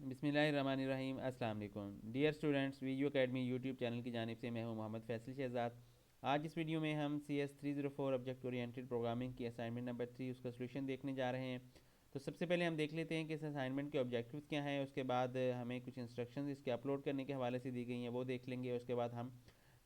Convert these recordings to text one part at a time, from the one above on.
बिस्मिल्लाहिर्रहमानिर्रहीम अस्सलाम वालेकुम dear students video academy YouTube channel की जानिब से मैं हूं मोहम्मद फैसल शहजाद। आज इस वीडियो में हम CS 304 ऑब्जेक्ट ओरिएंटेड प्रोग्रामिंग की असाइनमेंट नंबर 3 उसका सोल्यूशन देखने जा रहे हैं। तो सबसे पहले हम देख लेते हैं कि इस असाइनमेंट के ऑब्जेक्टिव्स क्या हैं। उसके बाद हमें कुछ इंस्ट्रक्शंस इसके अपलोड करने के हवाले से दी गई हैं, वो देख लेंगे। उसके बाद हम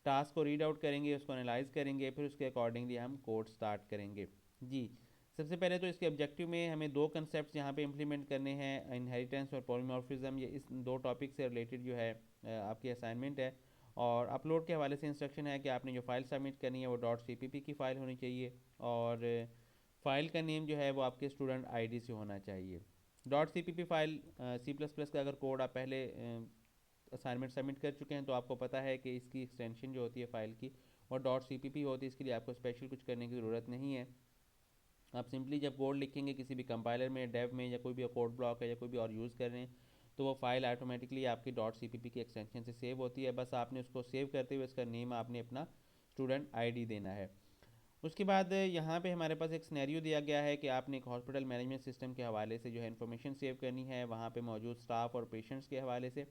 टास्क को रीड आउट करेंगे, उसको एनालाइज करेंगे, फिर उसके अकॉर्डिंगली हम कोड स्टार्ट करेंगे। जी, सबसे पहले तो इसके ऑब्जेक्टिव में हमें दो कंसेप्ट यहाँ पे इम्प्लीमेंट करने हैं, इनहेरिटेंस और पॉलीमॉर्फिज्म। ये इस दो टॉपिक से रिलेटेड जो है आपकी असाइनमेंट है। और अपलोड के हवाले से इंस्ट्रक्शन है कि आपने जो फाइल सबमिट करनी है वो .cpp की फ़ाइल होनी चाहिए, और फाइल का नेम जो है वो आपके स्टूडेंट आईडी से होना चाहिए। .cpp फ़ाइल C++ का अगर कोड आप पहले असाइनमेंट सबमिट कर चुके हैं तो आपको पता है कि इसकी एक्सटेंशन जो होती है फ़ाइल की वो .cpp होती है। इसके लिए आपको स्पेशल कुछ करने की ज़रूरत नहीं है। आप सिंपली जब कोड लिखेंगे किसी भी कंपाइलर में, डेव में, या कोई भी कोड ब्लॉक है या कोई भी और यूज़ कर रहे हैं, तो वो फाइल ऑटोमेटिकली आपकी .cpp की एक्सटेंशन से सेव होती है। बस आपने उसको सेव करते हुए इसका नेम आपने अपना स्टूडेंट आईडी देना है। उसके बाद यहाँ पे हमारे पास एक सिनेरियो दिया गया है कि आपने एक हॉस्पिटल मैनेजमेंट सिस्टम के हवाले से जो है इन्फॉर्मेशन सेव करनी है, वहाँ पे मौजूद स्टाफ और पेशेंट्स के हवाले से।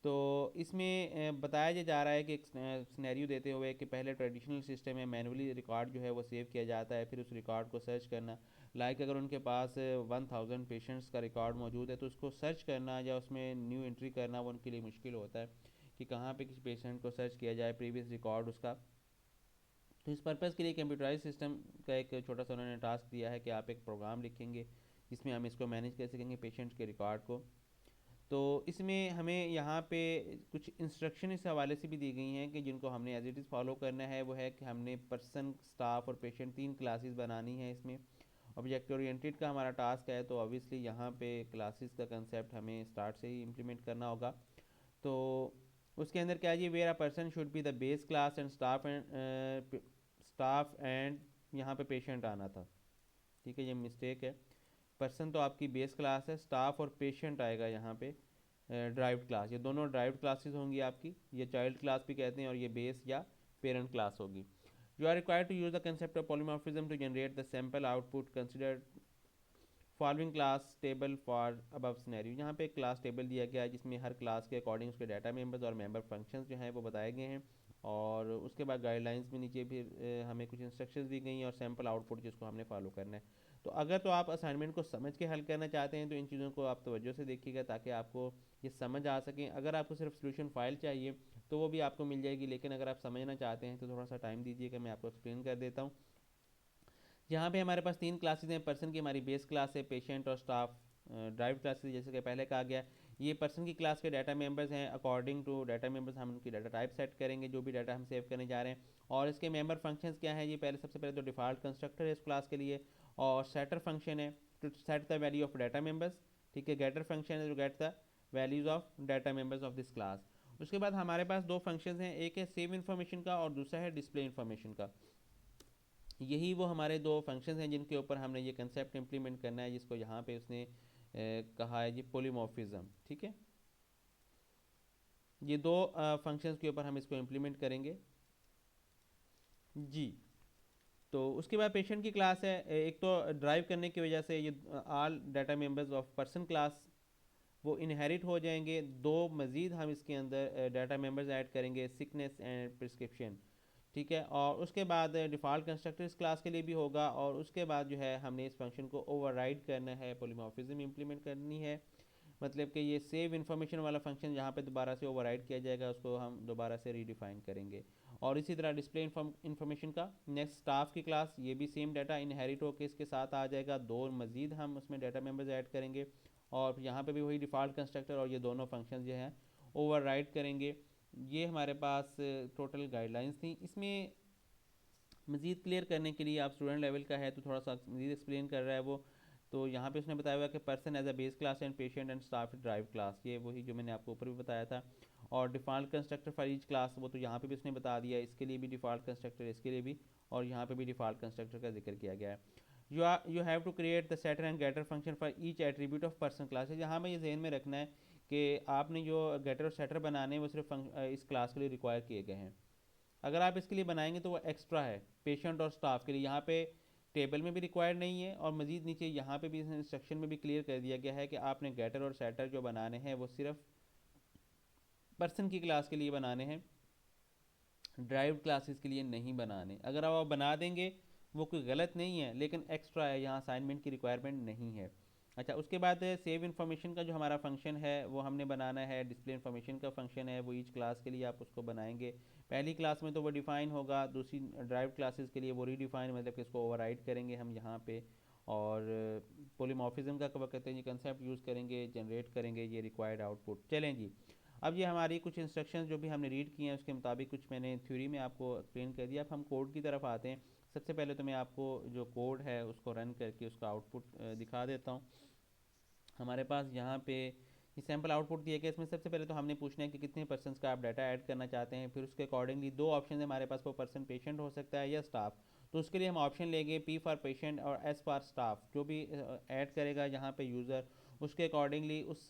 तो इसमें बताया जा रहा है कि एक सिनेरियो देते हुए कि पहले ट्रेडिशनल सिस्टम में मैनुअली रिकॉर्ड जो है वो सेव किया जाता है, फिर उस रिकॉर्ड को सर्च करना। अगर उनके पास 1000 पेशेंट्स का रिकॉर्ड मौजूद है तो उसको सर्च करना या उसमें न्यू एंट्री करना वो उनके लिए मुश्किल होता है कि कहाँ पे किसी पेशेंट को सर्च किया जाए, प्रीवियस रिकॉर्ड उसका। तो इस पर्पज़ के लिए कंप्यूटराइज सिस्टम का एक छोटा सा उन्होंने टास्क दिया है कि आप एक प्रोग्राम लिखेंगे जिसमें हम इसको मैनेज कर सकेंगे पेशेंट्स के रिकॉर्ड को। तो इसमें हमें यहाँ पे कुछ इंस्ट्रक्शन इस हवाले से भी दी गई हैं कि जिनको हमने एज इट इज़ फॉलो करना है। वो है कि हमने पर्सन, स्टाफ और पेशेंट 3 क्लासेस बनानी है। इसमें ऑब्जेक्ट ओरिएंटेड का हमारा टास्क है, तो ऑब्वियसली यहाँ पे क्लासेस का कंसेप्ट हमें स्टार्ट से ही इम्प्लीमेंट करना होगा। तो उसके अंदर क्या है जी, where a person should be the base class and staff and यहाँ पे पेशेंट आना था। ठीक है, ये मिस्टेक है। पर्सन तो आपकी बेस क्लास है, स्टाफ और पेशेंट आएगा यहाँ पे ड्राइव्ड क्लास। ये दोनों ड्राइव्ड क्लासेस होंगी आपकी, ये चाइल्ड क्लास भी कहते हैं, और ये बेस या पेरेंट क्लास होगी। You are required to use the concept of polymorphism to generate the sample output considered following class table for above scenario. यहाँ पे एक क्लास टेबल दिया गया है जिसमें हर क्लास के अकॉर्डिंग उसके डाटा मेंबर्स और मेंबर फंक्शंस जो हैं वो बताए गए हैं। और उसके बाद गाइडलाइंस में नीचे फिर हमें कुछ इंस्ट्रक्शंस दी गई हैं और सैम्पल आउटपुट जिसको हमने फॉलो करना है। तो अगर तो आप असाइनमेंट को समझ के हल करना चाहते हैं तो इन चीज़ों को आप तवज्जो से देखिएगा ताकि आपको ये समझ आ सकें। अगर आपको सिर्फ सोल्यूशन फाइल चाहिए तो वो भी आपको मिल जाएगी, लेकिन अगर आप समझना चाहते हैं तो थोड़ा सा टाइम दीजिएगा, मैं आपको एक्सप्लेन कर देता हूँ। यहाँ पे हमारे पास 3 क्लासेस हैं। पर्सन की हमारी बेस क्लास है, पेशेंट और स्टाफ ड्राइव क्लासेस जैसे कि पहले कहा गया। ये पर्सन की क्लास के डाटा मेंबर्स हैं। अकॉर्डिंग टू डाटा मेंबर्स हम उनकी डाटा टाइप सेट करेंगे, जो भी डाटा हम सेव करने जा रहे हैं। और इसके मेंबर फंक्शंस क्या है, ये पहले सबसे पहले तो डिफ़ॉल्ट कंस्ट्रक्टर है इस क्लास के लिए, और सेटर फंक्शन है to set the value of data members. ठीक है, गेटर फंक्शन है to get the values of data members of this class. उसके बाद हमारे पास दो फंक्शंस हैं, एक है सेव इन्फॉर्मेशन का और दूसरा है डिस्प्ले इन्फॉर्मेशन का। यही वो हमारे दो फंक्शंस हैं जिनके ऊपर हमने ये कंसेप्ट इंप्लीमेंट करना है, जिसको यहाँ पे उसने कहा है जी पोलीमॉर्फिज्म। ठीक है, ये दो फंक्शंस के ऊपर हम इसको इम्प्लीमेंट करेंगे जी। तो उसके बाद पेशेंट की क्लास है। एक तो ड्राइव करने की वजह से ये all data members of person class वो इनहेरिट हो जाएंगे। दो मज़ीद हम इसके अंदर डाटा मेंबर्स ऐड करेंगे, सिकनेस एंड प्रिस्क्रिप्शन। ठीक है, और उसके बाद डिफ़ॉल्ट कंस्ट्रक्टर इस क्लास के लिए भी होगा। और उसके बाद जो है हमने इस फंक्शन को ओवरराइड करना है, पॉलीमॉर्फिज्म इंप्लीमेंट करनी है। मतलब कि ये सेव इन्फॉर्मेशन वाला फंक्शन जहाँ पे दोबारा से ओवरराइड किया जाएगा उसको हम दोबारा से रीडिफाइन करेंगे। और इसी तरह डिस्प्ले इन्फॉर्मेशन का नेक्स्ट स्टाफ की क्लास, ये भी सेम डाटा इनहेरिट होकर इसके साथ आ जाएगा। दो मज़ीद हम उसमें डाटा मेंबर्स ऐड करेंगे, और यहाँ पे भी वही डिफ़ॉल्ट कंस्ट्रक्टर और ये दोनों फंक्शन जो हैं ओवरराइड करेंगे। ये हमारे पास टोटल गाइडलाइंस थी। इसमें मज़ीद क्लियर करने के लिए, आप स्टूडेंट लेवल का है तो थोड़ा सा मज़ीद एक्सप्लेन कर रहा है वो। तो यहाँ पे उसने बताया हुआ कि person as a base class and patient and staff derived class, ये वही जो मैंने आपको ऊपर भी बताया था। और default constructor for each class, वो तो यहाँ पे भी उसने बता दिया, इसके लिए भी डिफ़ॉल्ट कंस्ट्रक्टर, इसके लिए भी, और यहाँ पे भी डिफ़ॉल्ट कंस्ट्रक्टर का जिक्र किया गया है। You have to create the setter and getter function for each attribute of person class. यहाँ में ये जहन में रखना है कि आपने जो गेटर और सेटर बनाने हैं वो सिर्फ इस क्लास के लिए रिक्वायर किए गए हैं। अगर आप इसके लिए बनाएंगे तो वो एक्स्ट्रा है पेशेंट और स्टाफ के लिए। यहाँ पे टेबल में भी रिक्वायर्ड नहीं है, और मज़ीद नीचे यहाँ पे भी इस इंस्ट्रक्शन में भी क्लियर कर दिया गया है कि आपने गेटर और सेटर जो बनाने हैं वो सिर्फ पर्सन की क्लास के लिए बनाने हैं, ड्राइव क्लासेस के लिए नहीं बनाने। अगर आप बना देंगे वो कोई गलत नहीं है, लेकिन एक्स्ट्रा है, यहाँ असाइनमेंट की रिक्वायरमेंट नहीं है। अच्छा, उसके बाद सेव इन्फॉर्मेशन का जो हमारा फंक्शन है वो हमने बनाना है। डिस्प्ले इन्फॉर्मेशन का फंक्शन है, वो ईच क्लास के लिए आप उसको बनाएंगे। पहली क्लास में तो वो डिफाइन होगा, दूसरी ड्राइव क्लासेस के लिए वो रीडिफाइन, मतलब कि इसको ओवरराइड करेंगे हम यहाँ पे। और पोलीमॉर्फिज्म का क्या कहते हैं ये कंसेप्ट यूज़ करेंगे, जनरेट करेंगे ये रिक्वायर्ड आउटपुट। चलें जी, अब ये हमारी कुछ इंस्ट्रक्शंस जो भी हमने रीड किए हैं उसके मुताबिक कुछ मैंने थ्योरी में आपको एक्सप्लेन कर दिया। अब हम कोड की तरफ आते हैं। सबसे पहले तो मैं आपको जो कोड है उसको रन करके उसका आउटपुट दिखा देता हूँ। हमारे पास यहाँ पे ये सैम्पल आउटपुट दिया गया। इसमें सबसे पहले तो हमने पूछना है कि कितने पर्सन का आप डाटा ऐड करना चाहते हैं। फिर उसके अकॉर्डिंगली दो ऑप्शन है हमारे पास, वो पर्सन पेशेंट हो सकता है या स्टाफ। तो उसके लिए हम ऑप्शन लेंगे P फॉर पेशेंट और S फॉर स्टाफ। जो भी ऐड करेगा यहाँ पे यूज़र, उसके अकॉर्डिंगली उस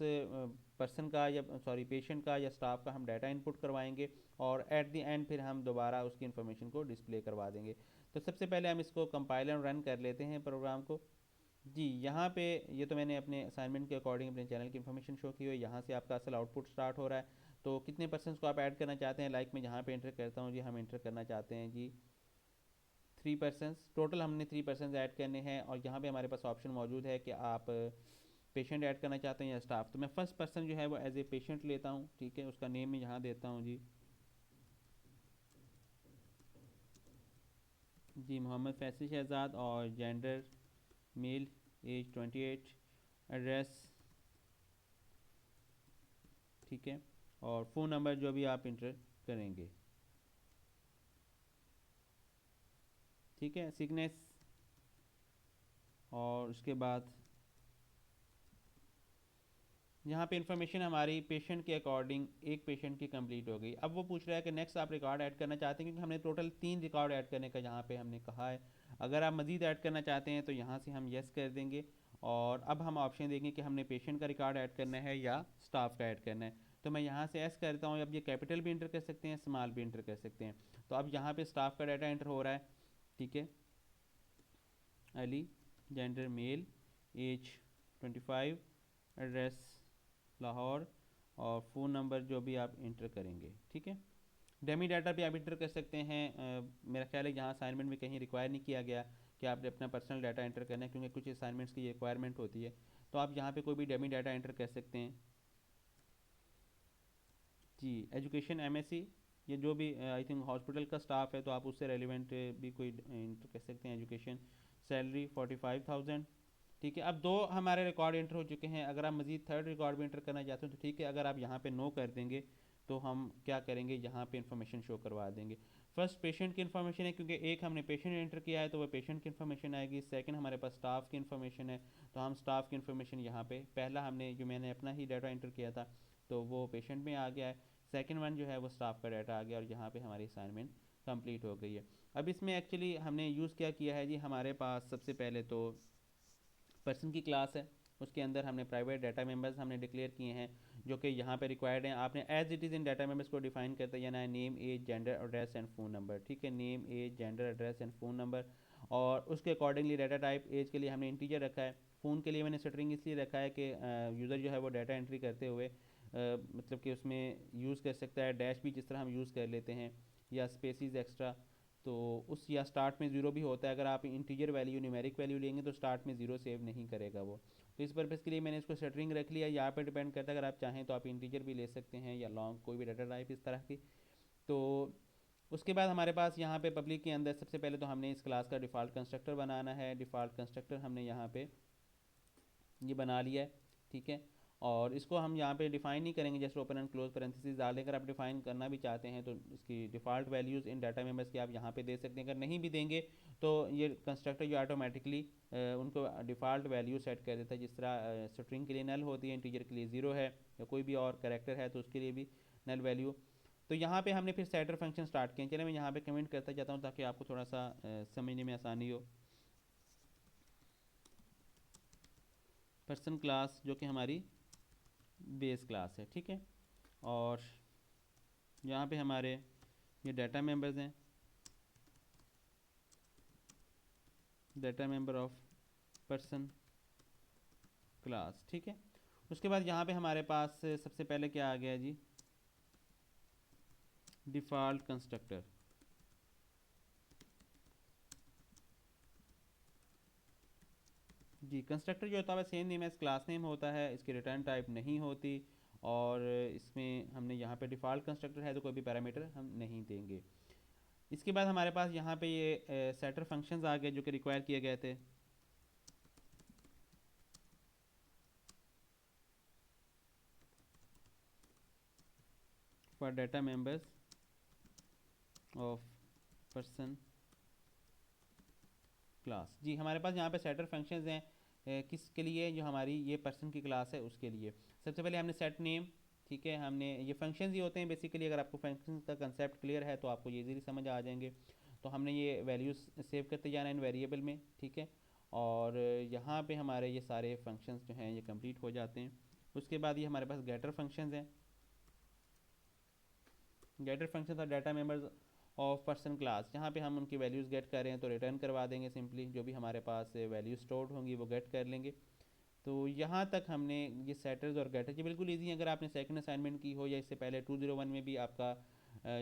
पर्सन का या सॉरी पेशेंट का या स्टाफ का हम डाटा इनपुट करवाएंगे, और एट द एंड फिर हम दोबारा उसकी इन्फॉर्मेशन को डिस्प्ले करवा देंगे। तो सबसे पहले हम इसको कंपाइल और रन कर लेते हैं प्रोग्राम को। जी, यहाँ पे ये तो मैंने अपने असाइनमेंट के अकॉर्डिंग अपने चैनल की इन्फॉर्मेशन शो की हुई है। यहाँ से आपका असल आउटपुट स्टार्ट हो रहा है। तो कितने पर्सन्स को आप ऐड करना चाहते हैं, लाइक मैं यहाँ पे एंटर करता हूँ जी, हम एंटर करना चाहते हैं जी 3 पर्सन्स। टोटल हमने 3 पर्सन्स ऐड करने हैं, और यहाँ पे हमारे पास ऑप्शन मौजूद है कि आप पेशेंट ऐड करना चाहते हैं या स्टाफ। तो मैं फर्स्ट पर्सन जो है वो एज ए पेशेंट लेता हूँ, ठीक है। उसका नेम मैं यहाँ देता हूँ जी, मोहम्मद फैसल शहजाद, और जेंडर मेल, एज 28, एड्रेस, ठीक है, और फ़ोन नंबर जो भी आप इंटर करेंगे, ठीक है, सिकनेस। और उसके बाद यहाँ पे इन्फॉर्मेशन हमारी पेशेंट के अकॉर्डिंग एक पेशेंट की कंप्लीट हो गई। अब वो पूछ रहा है कि नेक्स्ट आप रिकॉर्ड ऐड करना चाहते हैं, क्योंकि हमने टोटल 3 रिकॉर्ड ऐड करने का यहाँ पे हमने कहा है। अगर आप मज़ीद ऐड करना चाहते हैं तो यहाँ से हम येस कर देंगे, और अब हम ऑप्शन देंगे कि हमने पेशेंट का रिकॉर्ड ऐड करना है या स्टाफ का ऐड करना है। तो मैं यहाँ से एस करता हूँ। अब ये कैपिटल भी इंटर कर सकते हैं, स्मॉल भी इंटर कर सकते हैं। तो अब यहाँ पे स्टाफ का डाटा एंटर हो रहा है, ठीक है। Ali, gender male, age 25, address Lahore, और फ़ोन नंबर जो भी आप इंटर करेंगे, ठीक है। डेमी डाटा भी आप इंटर कर सकते हैं। मेरा ख्याल है यहाँ असाइनमेंट में कहीं रिक्वायर नहीं किया गया कि आपने अपना पर्सनल डाटा एंटर करना है, क्योंकि कुछ असाइनमेंट्स की रिक्वायरमेंट होती है। तो आप यहाँ पे कोई भी डेमी डाटा एंटर कर सकते हैं जी। एजुकेशन MSc, ये जो भी आई थिंक हॉस्पिटल का स्टाफ है तो आप उससे रेलिवेंट भी कोई इंटर कर सकते हैं। एजुकेशन, सैलरी 45,000, ठीक है। अब 2 हमारे रिकॉर्ड इंटर हो चुके हैं। अगर आप मज़ीद थर्ड रिकॉर्ड भी इंटर करना चाहते हैं तो ठीक है। अगर आप यहाँ पे नो कर देंगे तो हम क्या करेंगे, यहाँ पे इन्फॉर्मेशन शो करवा देंगे। फर्स्ट पेशेंट की इन्फॉर्मेशन है, क्योंकि एक हमने पेशेंट एंटर किया है तो वह पेशेंट की इन्फॉर्मेशन आएगी। सेकंड हमारे पास स्टाफ की इन्फॉर्मेशन है, तो हम स्टाफ की इन्फॉर्मेशन यहाँ पे, पहला हमने जो मैंने अपना ही डाटा एंटर किया था तो वो पेशेंट में आ गया है, सेकंड वन जो है वो स्टाफ का डाटा आ गया, और यहाँ पे हमारी असाइनमेंट कंप्लीट हो गई है। अब इसमें एक्चुअली हमने यूज़ क्या किया है जी, हमारे पास सबसे पहले तो पर्सन की क्लास है, उसके अंदर हमने प्राइवेट डाटा मेंबर्स हमने डिक्लेयर किए हैं जो कि यहाँ पे रिक्वायर्ड हैं। आपने एज इट इज़ इन डाटा मेंबर्स को डिफाइन करते हैं, यानी name, age, gender, address and phone number, ठीक है। Name, age, gender, address and phone number, और उसके अकॉर्डिंगली डाटा टाइप, एज के लिए हमने इंटीजर रखा है, फ़ोन के लिए मैंने स्ट्रिंग इसलिए रखा है कि यूज़र जो है वो डाटा एंट्री करते हुए मतलब कि उसमें यूज़ कर सकता है डैश भी, जिस तरह हम यूज़ कर लेते हैं, या स्पेसिस एक्स्ट्रा। तो उस या स्टार्ट में ज़ीरो भी होता है। अगर आप इंटीजर वैल्यू, न्यूमेरिक वैल्यू लेंगे तो स्टार्ट में ज़ीरो सेव नहीं करेगा वो। तो इस पर्पज़ के लिए मैंने इसको स्ट्रिंग रख लिया। यहाँ पर डिपेंड करता है, अगर आप चाहें तो आप इंटीजर भी ले सकते हैं या लॉन्ग, कोई भी डाटा टाइप इस तरह की। तो उसके बाद हमारे पास यहाँ पे पब्लिक के अंदर सबसे पहले तो हमने इस क्लास का डिफ़ॉल्ट कंस्ट्रक्टर बनाना है। डिफ़ॉल्ट कंस्ट्रक्टर हमने यहाँ पे ये बना लिया है, ठीक है। और इसको हम यहाँ पे डिफ़ाइन नहीं करेंगे, जैसे ओपन एंड क्लोज पैरेंथेसिस डाल दें। अगर आप डिफ़ाइन करना भी चाहते हैं तो इसकी डिफ़ॉल्ट वैल्यूज़ इन डाटा मेंबर्स की आप यहाँ पे दे सकते हैं। अगर नहीं भी देंगे तो ये कंस्ट्रक्टर जो ऑटोमेटिकली उनको डिफ़ॉल्ट वैल्यू सेट कर देता है। जिस तरह स्ट्रिंग के लिए नल होती है, इंटीजर के लिए ज़ीरो है, या कोई भी और कैरेक्टर है तो उसके लिए भी नल वैल्यू। तो यहाँ पे हमने फिर सेटर फंक्शन स्टार्ट किया। चलिए मैं यहाँ पे कमेंट करता जाता हूँ ताकि आपको थोड़ा सा समझने में आसानी हो। पर्सन क्लास जो कि हमारी बेस क्लास है, ठीक है। और यहाँ पे हमारे ये डाटा मेंबर्स हैं, data member of person class. ठीक है, उसके बाद यहाँ पे हमारे पास सबसे पहले क्या आ गया जी, डिफ़ॉल्ट कंस्ट्रक्टर। जी, कंस्ट्रक्टर जो होता है same name as class name होता है, इसकी रिटर्न टाइप नहीं होती, और इसमें हमने यहाँ पे डिफ़ॉल्ट कंस्ट्रक्टर है तो कोई भी पैरामीटर हम नहीं देंगे। इसके बाद हमारे पास यहाँ पे ये सेटर फंक्शंस आ गए जो कि रिक्वायर किए गए थे। For data members of person class. जी, हमारे पास यहाँ पे सेटर फंक्शंस हैं किसके लिए, जो हमारी ये पर्सन की क्लास है उसके लिए। सबसे पहले हमने सेट नेम, ठीक है, हमने ये फंक्शंस ही होते हैं बेसिकली, अगर आपको फंक्शन का कंसेप्ट क्लियर है तो आपको ये इजीली समझ आ जाएंगे। तो हमने ये वैल्यूज़ सेव करते जाना है इन वेरिएबल में, ठीक है, और यहाँ पे हमारे ये सारे फंक्शंस जो हैं ये कंप्लीट हो जाते हैं। उसके बाद ये हमारे पास गेटर फंक्शंस हैं। गेटर फंक्शन था data members of person class, जहाँ पे हम उनकी वैल्यूज़ गेट कर रहे हैं तो रिटर्न करवा देंगे सिंपली, जो भी हमारे पास वैल्यू स्टोर्ड होंगी वो गेट कर लेंगे। तो यहाँ तक हमने ये सेटर्स और गेटर्स, ये बिल्कुल इजी है। अगर आपने सेकंड असाइनमेंट की हो या इससे पहले 201 में भी आपका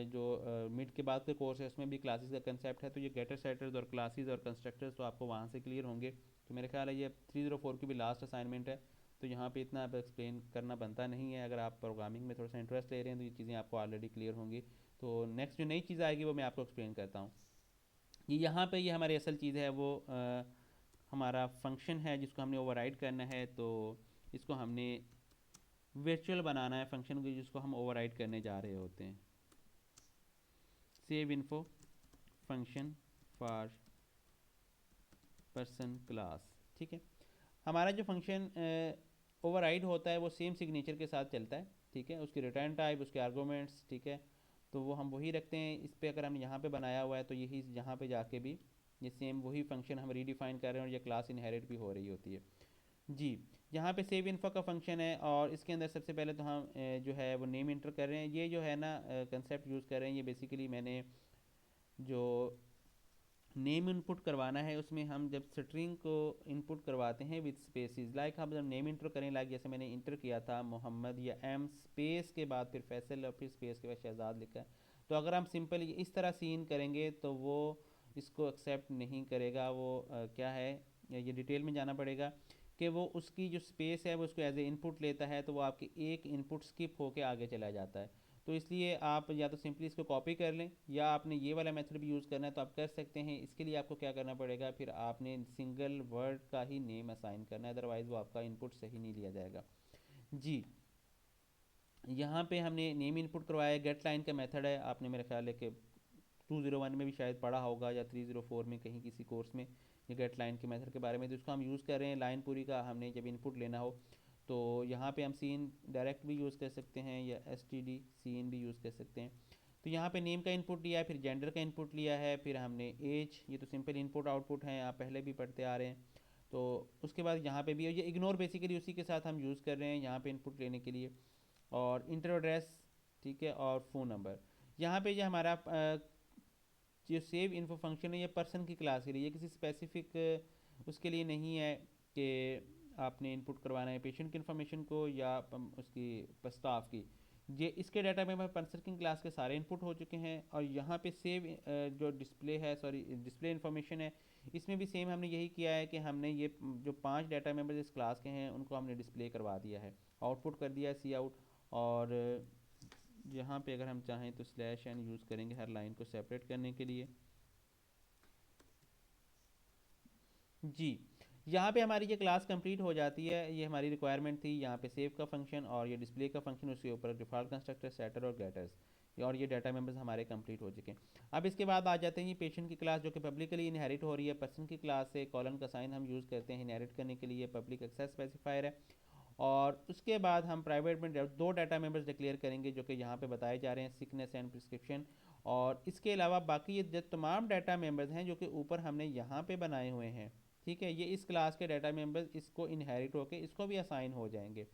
जो मिड के बाद के कोर्स है उसमें भी क्लासेस का कंसेप्ट है, तो ये गेटर सेटर्स और क्लासेस और कंस्ट्रक्टर्स तो आपको वहाँ से क्लियर होंगे। तो मेरे ख्याल है ये 304 की भी लास्ट असाइनमेंट है, तो यहाँ पे इतना आप एक्सप्लेन करना बनता नहीं है। अगर आप प्रोग्रामिंग में थोड़ा सा इंटरेस्ट ले रहे हैं तो ये चीज़ें आपको ऑलरेडी क्लियर होंगी। तो नेक्स्ट जो नई चीज़ आएगी वो मैं आपको एक्सप्लेन करता हूँ। ये यहाँ पे ये हमारी असल चीज़ है वो हमारा फंक्शन है जिसको हमने ओवरराइड करना है। तो इसको हमने वर्चुअल बनाना है फंक्शन को जिसको हम ओवरराइड करने जा रहे होते हैं। Save info function for person class, ठीक है। हमारा जो फंक्शन ओवरराइड होता है वो सेम सिग्नेचर के साथ चलता है, ठीक है, उसकी रिटर्न टाइप, उसके आर्गूमेंट्स, ठीक है, तो वो हम वही रखते हैं। इस पर अगर हम यहाँ पे बनाया हुआ है तो यही यहाँ पे जाके भी ये सेम वही फंक्शन हम रीडिफाइन कर रहे हैं और ये क्लास इनहेरिट भी हो रही होती है। जी, यहाँ पे सेव इन्फो का फंक्शन है और इसके अंदर सबसे पहले तो हम जो है वो नेम इंटर कर रहे हैं। ये जो है ना कंसेप्ट यूज़ कर रहे हैं, ये बेसिकली मैंने जो नेम इनपुट करवाना है उसमें हम जब स्ट्रिंग को इनपुट करवाते हैं विद स्पेसिस, लाइक हम जब नेम इंटर करें, लाइक जैसे मैंने इंटर किया था मोहम्मद या एम स्पेस के बाद फिर फैसल और फिर स्पेस के बाद शहजाद लिखा है, तो अगर हम सिंपल इस तरह सीन करेंगे तो वो इसको एक्सेप्ट नहीं करेगा। वो क्या है, ये डिटेल में जाना पड़ेगा कि वो उसकी जो स्पेस है वो उसको एज ए इनपुट लेता है, तो वो आपकी एक इनपुट स्किप होके आगे चला जाता है। तो इसलिए आप या तो सिंपली इसको कॉपी कर लें या आपने ये वाला मेथड भी यूज़ करना है तो आप कर सकते हैं। इसके लिए आपको क्या करना पड़ेगा, फिर आपने सिंगल वर्ड का ही नेम असाइन करना है, अदरवाइज़ वो आपका इनपुट सही नहीं लिया जाएगा। जी, यहाँ पे हमने नेम इनपुट करवाया। गेट लाइन का मेथड है, आपने मेरे ख्याल है कि 201 में भी शायद पढ़ा होगा या 304 में कहीं किसी कोर्स में ये गेट लाइन के मेथड के बारे में। तो इसको हम यूज़ कर रहे हैं लाइन पूरी का हमने जब इनपुट लेना हो। तो यहाँ पे हम सीन डायरेक्ट भी यूज़ कर सकते हैं या एस टी डी सीन भी यूज़ कर सकते हैं। तो यहाँ पे नेम का इनपुट लिया है, फिर जेंडर का इनपुट लिया है, फिर हमने एज, ये तो सिंपल इनपुट आउटपुट हैं, आप पहले भी पढ़ते आ रहे हैं। तो उसके बाद यहाँ पे भी ये इग्नोर बेसिकली उसी के साथ हम यूज़ कर रहे हैं यहाँ पे इनपुट लेने के लिए, और इंटर एड्रेस, ठीक है, और फ़ोन नंबर। यहाँ पे ये हमारा जो सेव इन्फो फंक्शन है ये पर्सन की क्लास के लिए, ये किसी स्पेसिफिक उसके लिए नहीं है कि आपने इनपुट करवाना है पेशेंट की इन्फॉर्मेशन को या उसकी स्टाफ की। ये इसके डाटा में पर्सन की क्लास के सारे इनपुट हो चुके हैं। और यहाँ पे सेव जो डिस्प्ले है, सॉरी डिस्प्ले इन्फॉर्मेशन है, इसमें भी सेम हमने यही किया है कि हमने ये जो 5 डाटा मेंबर्स इस क्लास के हैं उनको हमने डिस्प्ले करवा दिया है, आउटपुट कर दिया है सी आउट। और यहाँ पे अगर हम चाहें तो स्लैश एन यूज़ करेंगे हर लाइन को सेपरेट करने के लिए। जी, यहाँ पे हमारी ये क्लास कंप्लीट हो जाती है, ये हमारी रिक्वायरमेंट थी। यहाँ पे सेव का फंक्शन और ये डिस्प्ले का फंक्शन, उसके ऊपर डिफॉल्ट कंस्ट्रक्टर, सेटर और गेटर्स, और ये डाटा मेंबर्स हमारे कंप्लीट हो चुके हैं। अब इसके बाद आ जाते हैं ये पेशेंट की क्लास जो कि पब्लिकली इनहेरिट हो रही है। पर्सन की क्लास से कॉलन का साइन हम यूज़ करते हैं इनहेरिट करने के लिए, पब्लिक एक्सेस स्पेसिफायर है। और उसके बाद हम प्राइवेट में दो डाटा मेंबर्स डिक्लेयर करेंगे जो कि यहाँ पे बताए जा रहे हैं, सिकनेस एंड प्रिस्क्रिप्शन। और इसके अलावा बाकी ये जो तमाम डाटा मेंबर्स हैं जो कि ऊपर हमने यहाँ पे बनाए हुए हैं, ठीक है, ये इस क्लास के डाटा मेंबर्स इसको इनहेरिट होके इसको भी असाइन हो जाएंगे।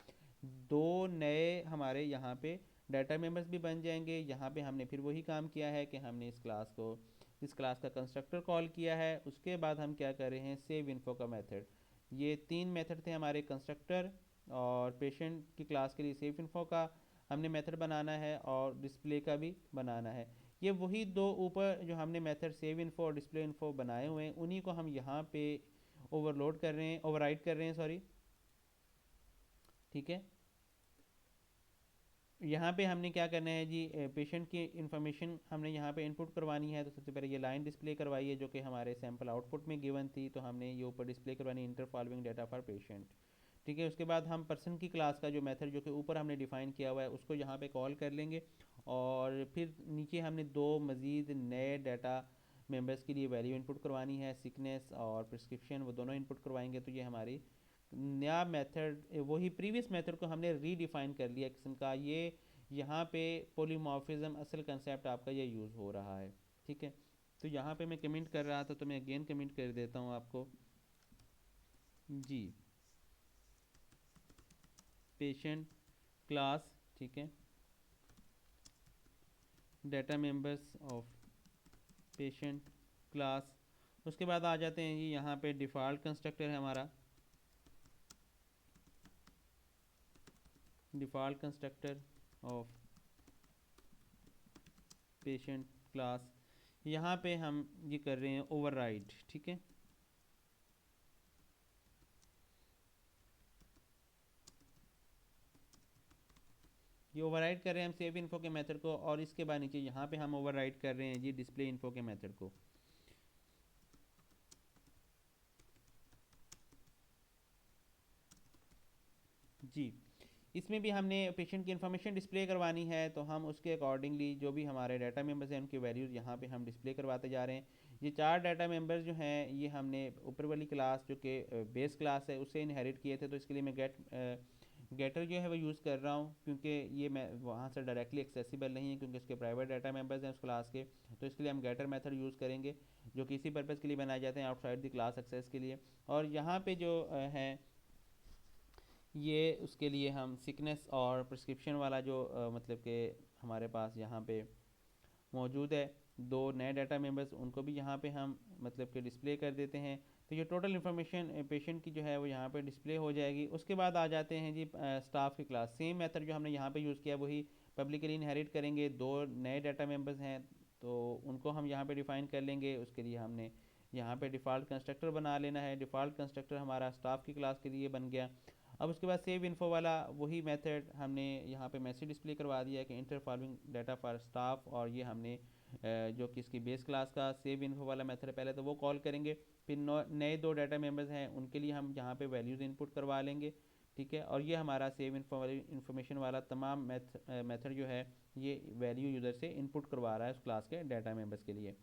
दो नए हमारे यहाँ पे डाटा मेंबर्स भी बन जाएंगे। यहाँ पे हमने फिर वही काम किया है कि हमने इस क्लास को इस क्लास का कंस्ट्रक्टर कॉल किया है। उसके बाद हम क्या कर रहे हैं, सेव इन्फो का मेथड। ये 3 मेथड थे हमारे, कंस्ट्रक्टर और पेशेंट की क्लास के लिए सेव इन्फो का हमने मेथड बनाना है और डिस्प्ले का भी बनाना है। ये वही दो ऊपर जो हमने मेथड सेव इन्फो और डिस्प्ले इन्फो बनाए हुए हैं, उन्हीं को हम यहाँ पे ओवरलोड कर रहे हैं, ओवरराइट कर रहे हैं, सॉरी। ठीक है, यहाँ पे हमने क्या करना है जी, पेशेंट की इन्फॉर्मेशन हमने यहाँ पे इनपुट करवानी है। तो सबसे पहले ये लाइन डिस्प्ले करवाई है जो कि हमारे सैम्पल आउटपुट में गिवन थी, तो हमने ये ऊपर डिस्प्ले करवानी है, inter following data for patient. ठीक है, उसके बाद हम पर्सन की क्लास का जो मेथड जो कि ऊपर हमने डिफाइन किया हुआ है उसको यहाँ पे कॉल कर लेंगे, और फिर नीचे हमने 2 मज़ीद नए डाटा मेंबर्स के लिए वैल्यू इनपुट करवानी है, सिकनेस और प्रिस्क्रिप्शन, वो दोनों इनपुट करवाएंगे। तो ये हमारी नया मेथड, वही प्रीवियस मेथड को हमने रीडिफाइन कर लिया किस्म का। ये यहाँ पे पॉलीमॉर्फिज्म असल कंसेप्ट आपका ये यूज़ हो रहा है। ठीक है, तो यहाँ पे मैं कमेंट कर रहा था, तो मैं अगेन कमेंट कर देता हूँ आपको जी, पेशेंट क्लास, ठीक है, data members of patient class. उसके बाद आ जाते हैं जी, यहाँ पे डिफ़ॉल्ट कंस्ट्रक्टर है हमारा, default constructor of patient class. यहाँ पे हम ये कर रहे हैं ओवरराइड। ठीक है, ये ओवरराइड कर रहे हैं हम सेव इन्फो के मेथड को, और इसके बाद नीचे यहाँ पे हम ओवरराइड कर रहे हैं जी डिस्प्ले इन्फो के मेथड को। जी, इसमें भी हमने पेशेंट की इन्फॉर्मेशन डिस्प्ले करवानी है, तो हम उसके अकॉर्डिंगली जो भी हमारे डाटा मेंबर्स हैं उनकी वैल्यूज़ यहाँ पे हम डिस्प्ले करवाते जा रहे हैं। ये 4 डाटा मेंबर्स जो हैं ये हमने ऊपर वाली क्लास जो कि बेस क्लास है उससे इनहेरिट किए थे, तो इसके लिए मैं गेटर जो है वो यूज़ कर रहा हूँ, क्योंकि ये मैं वहाँ से डायरेक्टली एक्सेसिबल नहीं है क्योंकि इसके प्राइवेट डाटा मेंबर्स हैं उस क्लास के। तो इसके लिए हम गेटर मेथड यूज़ करेंगे जो कि इसी पर्पज़ के लिए बनाए जाते हैं, आउटसाइड द क्लास एक्सेस के लिए। और यहाँ पे जो है ये उसके लिए हम सिकनेस और प्रिस्क्रिप्शन वाला जो मतलब कि हमारे पास यहाँ पे मौजूद है 2 नए डाटा मेंबर्स, उनको भी यहाँ पे हम मतलब कि डिस्प्ले कर देते हैं। तो ये टोटल इन्फॉर्मेशन पेशेंट की जो है वो यहाँ पे डिस्प्ले हो जाएगी। उसके बाद आ जाते हैं जी स्टाफ की क्लास। सेम मेथड जो हमने यहाँ पे यूज़ किया वही पब्लिकली इनहेरिट करेंगे। 2 नए डाटा मेंबर्स हैं तो उनको हम यहाँ पे डिफ़ाइन कर लेंगे। उसके लिए हमने यहाँ पे डिफ़ॉल्ट कंस्ट्रक्टर बना लेना है। डिफ़ॉल्ट कंस्ट्रक्टर हमारा स्टाफ की क्लास के लिए बन गया। अब उसके बाद सेव इन्फो वाला वही मेथड हमने यहाँ पे मैसेज डिस्प्ले करवा दिया है कि inter following data for staff, और ये हमने जो कि इसकी बेस क्लास का सेव इन्फो वाला मेथड है पहले तो वो कॉल करेंगे, फिर नए 2 डाटा मेंबर्स हैं उनके लिए हम यहाँ पे वैल्यूज़ इनपुट करवा लेंगे। ठीक है, और ये हमारा सेव इन्फो वाली इन्फॉर्मेशन वाला तमाम मेथड जो है ये वैल्यू यूज़र से इनपुट करवा रहा है उस क्लास के डाटा मेंबर्स के लिए।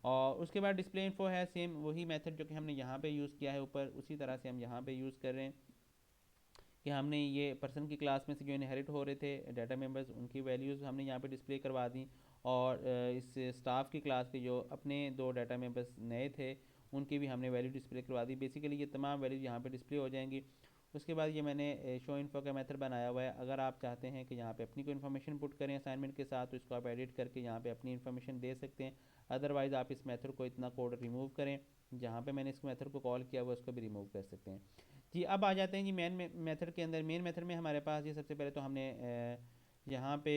और उसके बाद डिस्प्ले इन्फो है सेम वही मेथड जो कि हमने यहाँ पे यूज़ किया है ऊपर, उसी तरह से हम यहाँ पे यूज़ कर रहे हैं कि हमने ये पर्सन की क्लास में से जो इनहेरिट हो रहे थे डाटा मेंबर्स उनकी वैल्यूज़ हमने यहाँ पे डिस्प्ले करवा दी, और इस स्टाफ की क्लास के जो अपने 2 डाटा मेंबर्स नए थे उनकी भी हमने वैल्यू डिस्प्ले करवा दी। बेसिकली ये तमाम वैल्यूज़ यहाँ पे डिस्प्ले हो जाएंगी। उसके बाद ये मैंने शो इन्फो का मेथड बनाया हुआ है। अगर आप चाहते हैं कि यहाँ पे अपनी कोई इन्फॉर्मेशन पुट करें असाइनमेंट के साथ तो इसको आप एडिट करके यहाँ पे अपनी इन्फॉर्मेशन दे सकते हैं। अदरवाइज़ आप इस मेथड को इतना कोड रिमूव करें, जहाँ पे मैंने इस मेथड को कॉल किया हुआ उसको भी रिमूव कर सकते हैं। जी, अब आ जाते हैं जी मेन मेथड के अंदर। मेन मेथड में हमारे पास ये सबसे पहले तो हमने यहाँ पे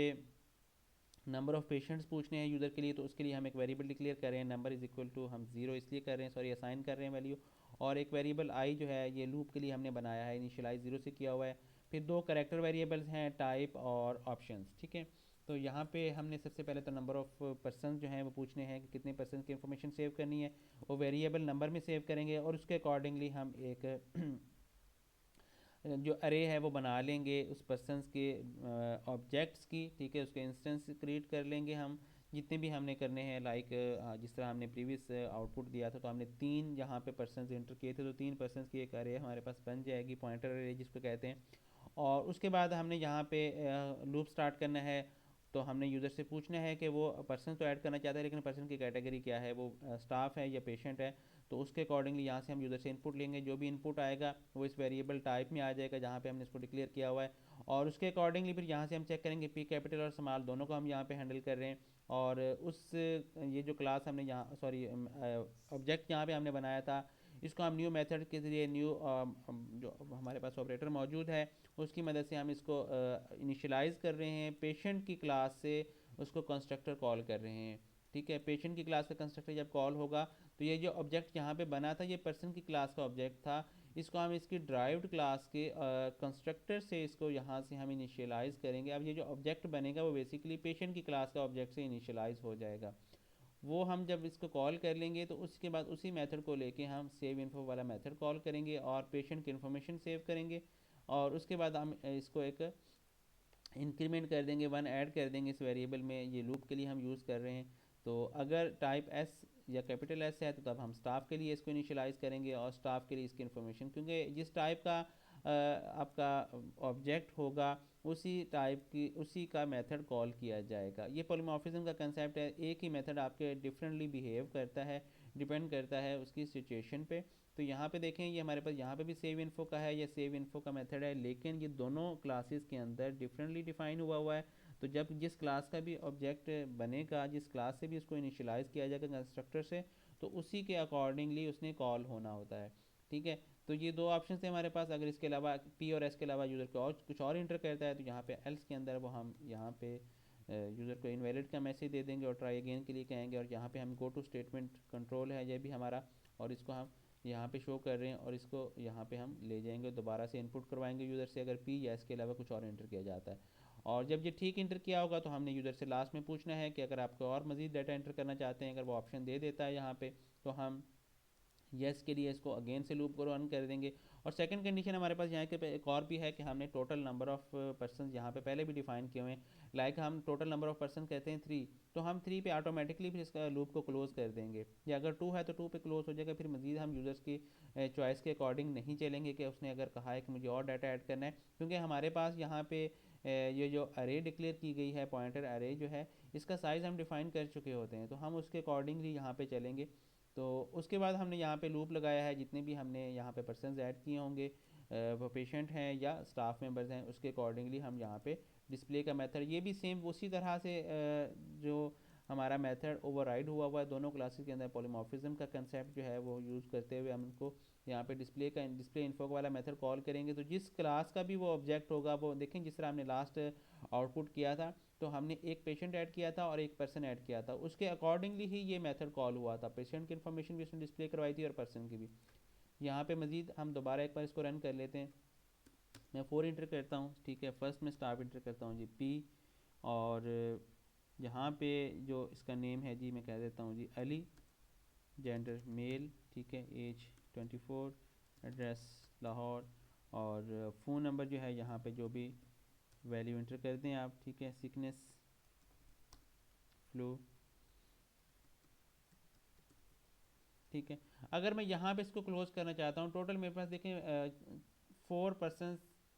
नंबर ऑफ़ पेशेंट्स पूछने हैं यूज़र के लिए, तो उसके लिए हम एक वेरिएबल डिक्लेयर कर रहे हैं। नंबर इज़ इक्वल टू हम 0 इसलिए कर रहे हैं, सॉरी असाइन कर रहे हैं वैल्यू। और एक वेरिएबल आई जो है ये लूप के लिए हमने बनाया है, इनिशियलाइज 0 से किया हुआ है। फिर 2 कैरेक्टर वेरिएबल्स हैं, टाइप और ऑप्शंस। ठीक है, तो यहाँ पे हमने सबसे पहले तो नंबर ऑफ़ पर्सन जो हैं वो पूछने हैं कि कितने पर्सन की इन्फॉर्मेशन सेव करनी है, वो वेरिएबल नंबर में सेव करेंगे, और उसके अकॉर्डिंगली हम एक जो अरे है वो बना लेंगे उस पर्सनस के ऑब्जेक्ट्स की। ठीक है, उसके इंस्टेंस क्रिएट कर लेंगे हम जितने भी हमने करने हैं। लाइक जिस तरह हमने प्रीवियस आउटपुट दिया था तो हमने 3 यहाँ पे पर्सनस एंटर किए थे, तो 3 पर्सनस की एक अरे हमारे पास बन जाएगी, पॉइंटर अरे जिसको कहते हैं। और उसके बाद हमने यहाँ पे लूप स्टार्ट करना है, तो हमने यूज़र से पूछना है कि वो पर्सन तो ऐड करना चाहता है लेकिन पर्सन की कैटेगरी क्या है, वो स्टाफ है या पेशेंट है। तो उसके अकॉर्डिंगली यहाँ से हम यूज़र से इनपुट लेंगे। जो भी इनपुट आएगा वो इस वेरिएबल टाइप में आ जाएगा जहाँ पे हमने इसको डिक्लेयर किया हुआ है, और उसके अकॉर्डिंगली फिर यहाँ से हम चेक करेंगे पी कैपिटल और स्मॉल दोनों को हम यहाँ पे हैंडल कर रहे हैं। और उस ये जो क्लास हमने यहाँ सॉरी ऑब्जेक्ट यहाँ पे हमने बनाया था, इसको हम न्यू मेथड के ज़रिए न्यू जो हमारे पास ऑपरेटर मौजूद है उसकी मदद से हम इसको इनिशियलाइज़ कर रहे हैं, पेशेंट की क्लास से उसको कंस्ट्रक्टर कॉल कर रहे हैं। ठीक है, पेशेंट की क्लास का कंस्ट्रक्टर जब कॉल होगा तो ये जो ऑब्जेक्ट यहाँ पे बना था ये पर्सन की क्लास का ऑब्जेक्ट था, इसको हम इसकी ड्राइव्ड क्लास के कंस्ट्रक्टर से इसको यहाँ से हम इनिशियलाइज़ करेंगे। अब ये जो ऑब्जेक्ट बनेगा वो बेसिकली पेशेंट की क्लास का ऑब्जेक्ट से इनिशियलाइज़ हो जाएगा। वो हम जब इसको कॉल कर लेंगे तो उसके बाद उसी मेथड को लेके हम सेव इन्फो वाला मेथड कॉल करेंगे और पेशेंट की इन्फॉर्मेशन सेव करेंगे, और उसके बाद हम इसको एक इंक्रीमेंट कर देंगे, वन ऐड कर देंगे इस वेरिएबल में। ये लूप के लिए हम यूज़ कर रहे हैं। तो अगर टाइप एस या कैपिटल एस है तो तब हम स्टाफ के लिए इसको इनिशियलाइज़ करेंगे और स्टाफ के लिए इसकी इन्फॉर्मेशन, क्योंकि जिस टाइप का आपका ऑब्जेक्ट होगा उसी टाइप की उसी का मेथड कॉल किया जाएगा। ये पॉलीमॉर्फिज्म का कंसेप्ट है, एक ही मेथड आपके डिफरेंटली बिहेव करता है, डिपेंड करता है उसकी सिचुएशन पे। तो यहाँ पे देखें ये हमारे पास यहाँ पे भी सेव इन्फो का है, ये सेव इन्फो का मेथड है, लेकिन ये दोनों क्लासेस के अंदर डिफरेंटली डिफाइन हुआ है। तो जब जिस क्लास का भी ऑब्जेक्ट बनेगा, जिस क्लास से भी उसको इनिशियलाइज़ किया जाएगा कंस्ट्रक्टर से, तो उसी के अकॉर्डिंगली उसने कॉल होना होता है। ठीक है, तो ये दो ऑप्शन थे हमारे पास। अगर इसके अलावा पी और एस के अलावा यूज़र को और कुछ और इंटर करता है तो यहाँ पे एल्स के अंदर वो हम यहाँ पे यूज़र को इनवैलिड का मैसेज दे देंगे और ट्राई अगेन के लिए कहेंगे, और यहाँ पे हम गो टू स्टेटमेंट कंट्रोल है ये भी हमारा, और इसको हम यहाँ पे शो कर रहे हैं और इसको यहाँ पे हम ले जाएंगे, दोबारा से इनपुट करवाएंगे यूज़र से अगर पी या इसके अलावा कुछ और इंटर किया जाता है। और जब ये ठीक इंटर किया होगा तो हमने यूज़र से लास्ट में पूछना है कि अगर आपको और मज़ीद डाटा इंटर करना चाहते हैं, अगर वो ऑप्शन दे देता है यहाँ पे, तो हम यस के लिए इसको अगेन से लूप को रन कर देंगे। और सेकंड कंडीशन हमारे पास यहाँ के एक और भी है कि हमने टोटल नंबर ऑफ़ पर्सन यहाँ पे पहले भी डिफाइन किए हुए हैं। लाइक हम टोटल नंबर ऑफ़ पर्सन कहते हैं 3, तो हम 3 पे ऑटोमेटिकली फिर इसका लूप को क्लोज़ कर देंगे, या अगर 2 है तो 2 पे क्लोज़ हो जाएगा। फिर मज़ीद हम यूज़र्स की चॉइस के अकॉर्डिंग नहीं चलेंगे कि उसने अगर कहा है कि मुझे और डाटा ऐड करना है, क्योंकि हमारे पास यहाँ पे ये जो अरे डिक्लेयर की गई है, पॉइंटर अरे जो है, इसका साइज़ हम डिफ़ाइन कर चुके होते हैं, तो हम उसके अकॉर्डिंगली यहाँ पे चलेंगे। तो उसके बाद हमने यहाँ पे लूप लगाया है, जितने भी हमने यहाँ पे पर्सनस ऐड किए होंगे, वो पेशेंट हैं या स्टाफ मेंबर्स हैं, उसके अकॉर्डिंगली हम यहाँ पे डिस्प्ले का मेथड ये भी सेम उसी तरह से जो हमारा मेथड ओवरराइड हुआ है दोनों क्लासेस के अंदर, पॉलीमॉर्फिज्म का कंसेप्ट जो है वो यूज़ करते हुए हम उनको यहाँ पे डिस्प्ले इन्फो वाला मेथड कॉल करेंगे। तो जिस क्लास का भी वो ऑब्जेक्ट होगा, वो देखें जिस तरह हमने लास्ट आउटपुट किया था, तो हमने एक पेशेंट ऐड किया था और एक पर्सन ऐड किया था, उसके अकॉर्डिंगली ही ये मेथड कॉल हुआ था। पेशेंट की इन्फॉर्मेशन भी उसने डिस्प्ले करवाई थी और पर्सन की भी। यहाँ पे मज़ीद हम दोबारा एक बार इसको रन कर लेते हैं। मैं 4 इंटर करता हूँ, ठीक है, फर्स्ट में स्टाफ इंटर करता हूँ जी पी, और यहाँ पे जो इसका नेम है जी मैं कह देता हूँ जी अली, जेंडर मेल, ठीक है, एज 24, एड्रेस लाहौर, और फ़ोन नंबर जो है यहाँ पे जो भी वैल्यू इंटर कर दें आप, ठीक है, सिकनेस, फ्लू, ठीक है। अगर मैं यहाँ पे इसको क्लोज करना चाहता हूँ, टोटल मेरे पास देखें 4 पर्सन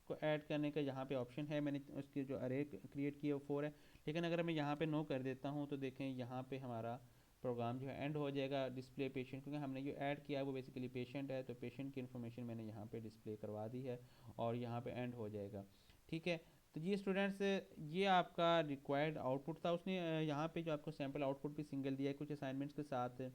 को ऐड करने का यहाँ पे ऑप्शन है, मैंने उसकी जो अरे क्रिएट की है वो 4 है, लेकिन अगर मैं यहाँ पे नो कर देता हूँ तो देखें यहाँ पे हमारा प्रोग्राम जो है एंड हो जाएगा डिस्प्ले पेशेंट, क्योंकि हमने जो ऐड किया है वो बेसिकली पेशेंट है, तो पेशेंट की इन्फॉर्मेशन मैंने यहाँ पे डिस्प्ले करवा दी है और यहाँ पे एंड हो जाएगा। ठीक है, तो ये स्टूडेंट्स ये आपका रिक्वायर्ड आउटपुट था। उसने यहाँ पे जो आपको सैम्पल आउटपुट भी सिंगल दिया है कुछ असाइनमेंट्स के साथ,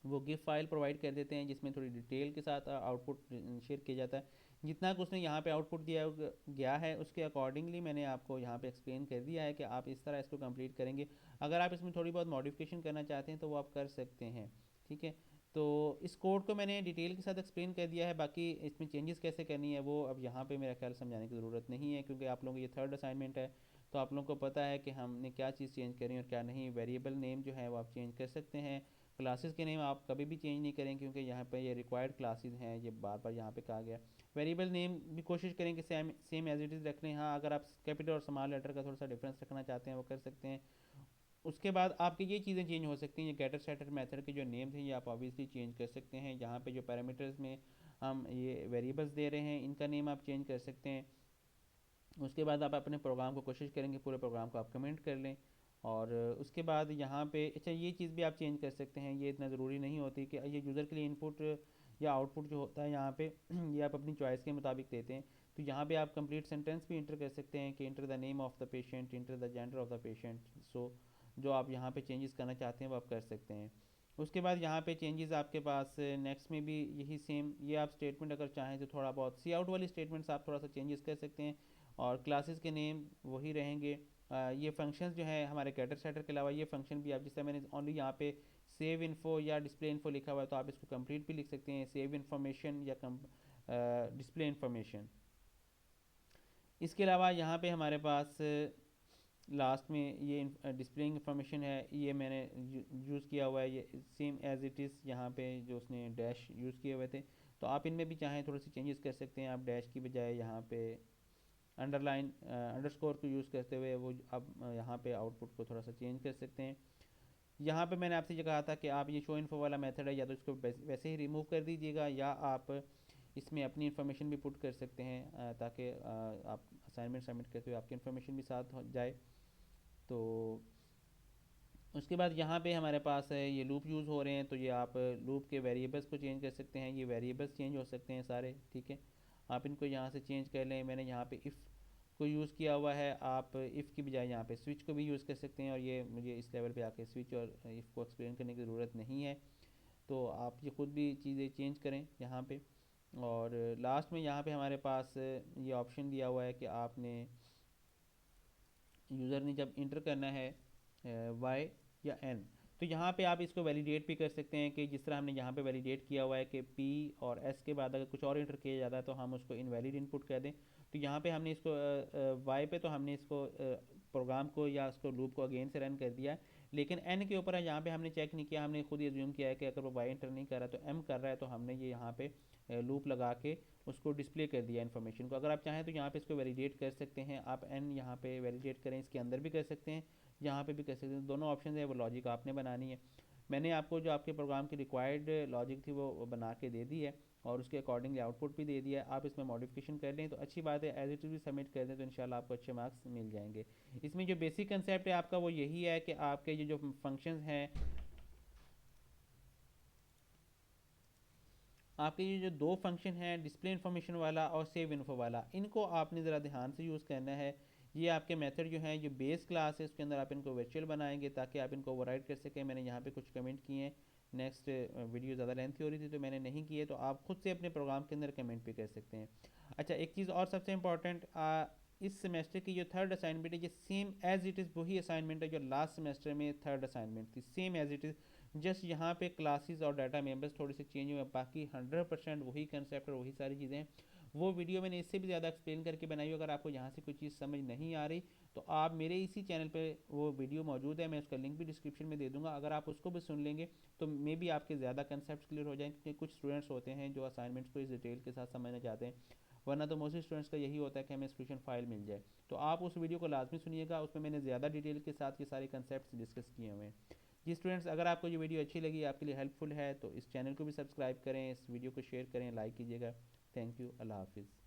वो गिफ फाइल प्रोवाइड कर देते हैं जिसमें थोड़ी डिटेल के साथ आउटपुट शेयर किया जाता है। जितना कि उसने यहाँ पे आउटपुट दिया गया है उसके अकॉर्डिंगली मैंने आपको यहाँ पे एक्सप्लेन कर दिया है कि आप इस तरह इसको कंप्लीट करेंगे। अगर आप इसमें थोड़ी बहुत मॉडिफिकेशन करना चाहते हैं तो वो आप कर सकते हैं। ठीक है, तो इस कोड को मैंने डिटेल के साथ एक्सप्लेन कर दिया है, बाकी इसमें चेंजेस कैसे करनी है वो अब यहाँ पे मेरा ख्याल समझाने की ज़रूरत नहीं है, क्योंकि आप लोगों को ये थर्ड असाइनमेंट है, तो आप लोगों को पता है कि हमने क्या चीज़ चेंज करी और क्या नहीं। वेरिएबल नेम जो है वो आप चेंज कर सकते हैं, क्लासेस के नेम आप कभी भी चेंज नहीं करें, क्योंकि यहाँ पे ये रिक्वायर्ड क्लासेस हैं, ये बार बार यहाँ पे कहा गया। वेरिएबल नेम भी कोशिश करें कि सेम एज इट इज़ रख लें। हाँ, अगर आप कैपिटल और स्मॉल लेटर का थोड़ा सा डिफरेंस रखना चाहते हैं वो कर सकते हैं। उसके बाद आपकी ये चीज़ें चेंज हो सकती हैं, ये गेटर सेटर मेथड के जो नेम थे ये आप ऑब्वियसली चेंज कर सकते हैं। यहाँ पे जो पैरामीटर्स में हम ये वेरिएबल्स दे रहे हैं इनका नेम आप चेंज कर सकते हैं। उसके बाद आप अपने प्रोग्राम को कोशिश करेंगे पूरे प्रोग्राम को आप कमेंट कर लें, और उसके बाद यहाँ पे अच्छा ये चीज़ भी आप चेंज कर सकते हैं, ये इतना ज़रूरी नहीं होती कि ये यूज़र के लिए इनपुट या आउटपुट जो होता है यहाँ पे ये आप अपनी चॉइस के मुताबिक देते हैं। तो यहाँ पे आप कंप्लीट सेंटेंस भी इंटर कर सकते हैं कि enter the name of the patient, enter the gender of the patient, so जो आप यहाँ पे चेंजेस करना चाहते हैं वो आप कर सकते हैं। उसके बाद यहाँ पे चेंजेस आपके पास नेक्स्ट में भी यही सेम, ये आप स्टेटमेंट अगर चाहें तो थोड़ा बहुत सी आउट वाली स्टेटमेंट्स आप थोड़ा सा चेंजेस कर सकते हैं, और क्लासेस के नेम वही रहेंगे। ये फंक्शंस जो है हमारे कैटर सेटर के अलावा ये फंक्शन भी आप, जिस तरह मैंने ओनली यहाँ पे सेव इन्फो या डिस्प्ले इन्फो लिखा हुआ है, तो आप इसको कंप्लीट भी लिख सकते हैं, सेव इन्फॉर्मेशन या डिस्प्ले इन्फॉर्मेशन। इसके अलावा यहाँ पे हमारे पास लास्ट में ये डिस्प्ले इंफॉर्मेशन है, ये मैंने यूज़ किया हुआ है, ये सेम एज इट इज़ यहाँ पे जो उसने डैश यूज़ किए हुए थे। तो आप इनमें भी चाहें थोड़ी सी चेंजेस कर सकते हैं, आप डैश की बजाय यहाँ पे अंडरलाइन अंडरस्कोर को यूज़ करते हुए वो अब यहाँ पे आउटपुट को थोड़ा सा चेंज कर सकते हैं। यहाँ पे मैंने आपसे ये कहा था कि आप ये शो इन्फो वाला मेथड है, या तो इसको वैसे ही रिमूव कर दीजिएगा, या आप इसमें अपनी इन्फॉर्मेशन भी पुट कर सकते हैं, ताकि आप असाइनमेंट सबमिट करते हुए आपकी इन्फॉर्मेशन भी साथ हो जाए। तो उसके बाद यहाँ पे हमारे पास है ये लूप यूज़ हो रहे हैं, तो ये आप लूप के वेरिएबल्स को चेंज कर सकते हैं, ये वेरिएबल्स चेंज हो सकते हैं सारे, ठीक है। आप इनको यहाँ से चेंज कर लें। मैंने यहाँ पे इफ़ को यूज़ किया हुआ है, आप इफ़ की बजाय यहाँ पे स्विच को भी यूज़ कर सकते हैं, और ये मुझे इस लेवल पे आके स्विच और इफ़ को एक्सप्लेन करने की ज़रूरत नहीं है, तो आप ये खुद भी चीज़ें चेंज करें यहाँ पे। और लास्ट में यहाँ पे हमारे पास ये ऑप्शन दिया हुआ है कि आपने यूज़र ने जब इंटर करना है वाई या एन, तो यहाँ पे आप इसको वैलिडेट भी कर सकते हैं, कि जिस तरह हमने यहाँ पे वैलिडेट किया हुआ है कि पी और एस के बाद अगर कुछ और इंटर किया जाता है तो हम उसको इनवैलिड इनपुट कर दें। तो यहाँ पे हमने इसको वाई पे तो हमने इसको प्रोग्राम को या उसको लूप को अगेन से रन कर दिया है, लेकिन एन के ऊपर है यहाँ पे हमने चेक नहीं किया, हमने खुद ये एज्यूम किया है कि अगर वो वाई इंटर नहीं कर रहा तो एम कर रहा है, तो हमने ये यहाँ पे लूप लगा के उसको डिस्प्ले कर दिया इन्फॉर्मेशन को। अगर आप चाहें तो यहाँ पे इसको वैलिडेट कर सकते हैं, आप एन यहाँ पे वैलिडेट करें, इसके अंदर भी कर सकते हैं, यहाँ पे भी कर सकते हैं, दोनों ऑप्शन है, वो लॉजिक आपने बनानी है। मैंने आपको जो आपके प्रोग्राम की रिक्वायर्ड लॉजिक थी वो बना के दे दी है, और उसके अकॉर्डिंगली आउटपुट भी दे दिया है। आप इसमें मॉडिफिकेशन कर लें तो अच्छी बात है, एज इट इज़ भी सबमिट कर दें तो इंशाल्लाह आपको अच्छे मार्क्स मिल जाएंगे। इसमें जो बेसिक कंसेप्ट है आपका वो यही है कि आपके ये जो फंक्शंस हैं, आपके ये जो दो फंक्शन हैं, डिस्प्ले इन्फॉर्मेशन वाला और सेव इन्फो वाला, इनको आपने ज़रा ध्यान से यूज़ करना है। ये आपके मेथड जो हैं, ये बेस क्लास है, उसके अंदर आप इनको वर्चुअल बनाएंगे ताकि आप इनको ओवरराइड कर सकें। मैंने यहाँ पे कुछ कमेंट किए हैं, नेक्स्ट वीडियो ज़्यादा लेंथी हो रही थी तो मैंने नहीं किए, तो आप खुद से अपने प्रोग्राम के अंदर कमेंट भी कर सकते हैं। अच्छा, एक चीज़ और सबसे इंपॉर्टेंट, इस सेमेस्टर की जो थर्ड असाइनमेंट है ये सेम एज इट इज़ वही असाइनमेंट है जो लास्ट सेमेस्टर में थर्ड असाइनमेंट थी, same as it is. Just यहाँ पे क्लासेस और डाटा मेंबर्स थोड़े से चेंज हुए, बाकी 100% वही कंसेप्ट और वही सारी चीज़ें हैं। वो वीडियो मैंने इससे भी ज़्यादा एक्सप्लेन करके बनाई हुई, अगर आपको यहाँ से कोई चीज़ समझ नहीं आ रही तो आप मेरे इसी चैनल पे वो वीडियो मौजूद है, मैं उसका लिंक भी डिस्क्रिप्शन में दे दूँगा, अगर आप उसको भी सुन लेंगे तो मे बी आपके ज़्यादा कंसेप्ट क्लियर हो जाएंगे, क्योंकि कुछ स्टूडेंट्स होते हैं जो असाइनमेंट्स को इस डिटेल के साथ समझना चाहते हैं, वरना तो मोस्टली स्टूडेंट्स का यही होता है कि हमें सोल्यूशन फाइल मिल जाए। तो आप उस वीडियो को लाजमी सुनिएगा, उसमें मैंने ज़्यादा डिटेल के साथ ये सारे कंसेप्ट डिस्कस किए हुए हैं। जी स्टूडेंट्स, अगर आपको ये वीडियो अच्छी लगी, आपके लिए हेल्पफुल है, तो इस चैनल को भी सब्सक्राइब करें, इस वीडियो को शेयर करें, लाइक कीजिएगा। थैंक यू, अल्लाह हाफिज़।